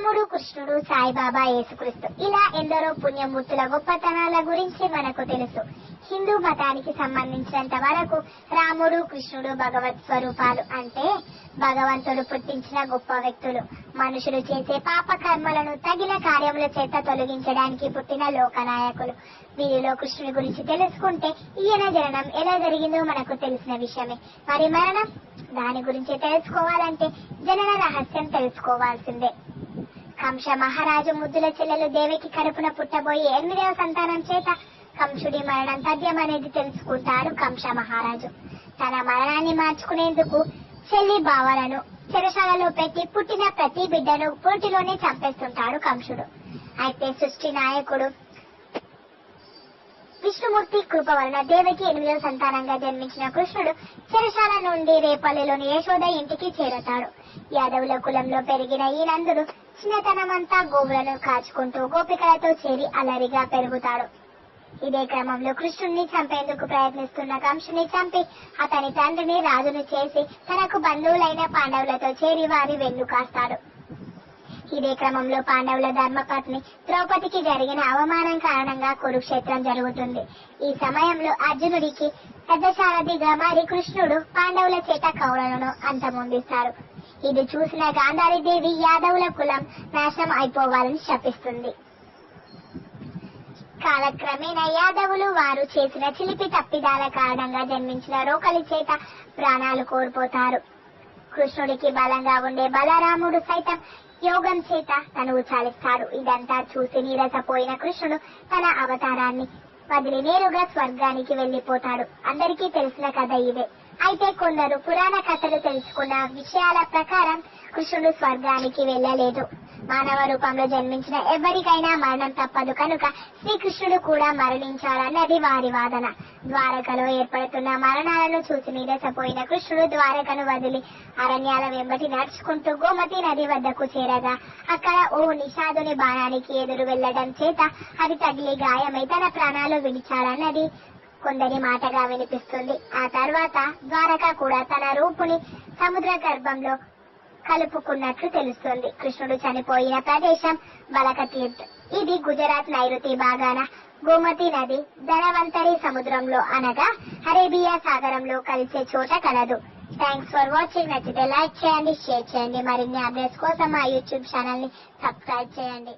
రాముడు, కృష్ణుడు, సాయిబాబా, యేసుక్రీస్తు ఇలా ఎందరో పుణ్యమూర్తుల గొప్పతనాల గురించి మనకు తెలుసు. హిందూ మతానికి సంబంధించినంత వరకు రాముడు, కృష్ణుడు భగవత్ స్వరూపాలు. అంటే భగవంతుడు పుట్టించిన గొప్ప వ్యక్తులు. మనుషులు చేసే పాప కర్మలను తగిన కార్యముల చేత తొలగించడానికి పుట్టిన లోకనాయకులు. వీరిలో కృష్ణుడి గురించి తెలుసుకుంటే ఈయన జననం ఎలా జరిగిందో మనకు తెలిసిన విషయమే. మరి మరణం, దాని గురించి తెలుసుకోవాలంటే జనన రహస్యం తెలుసుకోవాల్సిందే. కంస మహారాజు ముద్దుల చెల్లెలు దేవికి కడుపున పుట్టబోయే 8వ సంతానం చేత కంసుడి మరణం తథ్యం అనేది తెలుసుకుంటాడు కంస మహారాజు. తన మరణాన్ని మార్చుకునేందుకు చెల్లి బావలను చెరసాలలో పెట్టి పుట్టిన ప్రతి బిడ్డను పోటీలోనే చంపేస్తుంటాడు కంసుడు. అయితే సృష్టి నాయకుడు విష్ణుమూర్తి కృప వలన దేవికి 8వ సంతానంగా జన్మించిన కృష్ణుడు చెరసాల నుండి రేపల్లిలోని యశోద ఇంటికి చేరతాడు. యాదవుల కులంలో పెరిగిన ఈ నందుడు చిన్నతనమంతా గోవులను కాచుకుంటూ గోపికలతో చేరి అల్లరిగా పెరుగుతాడు. ఇదే క్రమంలో కృష్ణుడిని చంపేందుకు ప్రయత్నిస్తున్న కంసుని చంపి అతని తండ్రిని రాజును చేసి తనకు బంధువులైన పాండవులతో చేరి వారి వెన్ను కాస్తాడు. ఇదే క్రమంలో పాండవుల ధర్మపత్ని ద్రౌపదికి జరిగిన అవమానం కారణంగా కురుక్షేత్రం జరుగుతుంది. ఈ సమయంలో అర్జునుడికి రథసారథిగా మారి కృష్ణుడు పాండవుల చేత కౌరవులను అంతమొందిస్తాడు. ఇది చూసిన గాంధారీదేవి యాదవుల కులం నాశనం అయిపోవాలని శపిస్తుంది. కాలక్రమేణా యాదవులు వారు చేసిన చిలిపి తప్పిదాల కారణంగా జన్మించిన రోకలి చేత ప్రాణాలు కోల్పోతారు. కృష్ణుడికి బలంగా ఉండే బలరాముడు సైతం యోగం చేత తనువు చాలిస్తాడు. ఇదంతా చూసి నీరసపోయిన కృష్ణుడు తన అవతారాన్ని వదిలి నేరుగా స్వర్గానికి వెళ్లిపోతాడు. అందరికీ తెలిసిన కథ ఇదే. అయితే కొందరు పురాణ కథలు తెలుసుకున్న విషయాల ప్రకారం కృష్ణుడు స్వర్గానికి వెళ్ళలేదు. మానవ రూపంలో జన్మించిన ఎవరికైనా మరణం తప్పదు కనుక శ్రీకృష్ణుడు కూడా మరణించాలన్నది వారి వాదన. ద్వారకలో ఏర్పడుతున్న మరణాలను చూసి నీరసపోయిన కృష్ణుడు ద్వారకను వదిలి అరణ్యాల వెంబడి నడుచుకుంటూ గోమతి నది వద్దకు చేరగా అక్కడ ఓ నిషాదుని బాణానికి ఎదురు వెళ్లడం చేత అది తగిలి గాయమై తన ప్రాణాలు విడిచాలన్నది కొందరి మాటగా వినిపిస్తుంది. ఆ తర్వాత ద్వారక కూడా తన రూపుని సముద్ర గర్భంలో కలుపుకున్నట్లు తెలుస్తుంది. కృష్ణుడు చనిపోయిన ప్రదేశం బలకతీర్థ్. ఇది గుజరాత్ నైరుతి భాగాన గోమతి నది ధనవంతరి సముద్రంలో అనగా అరేబియా సాగరంలో కలిసే చోట కలదు. Thanks for watching. నచ్చితే లైక్ చేయండి, షేర్ చేయండి. మరిన్ని అప్డేట్స్ కోసం మా యూట్యూబ్ ఛానల్ ని సబ్స్క్రైబ్ చేయండి.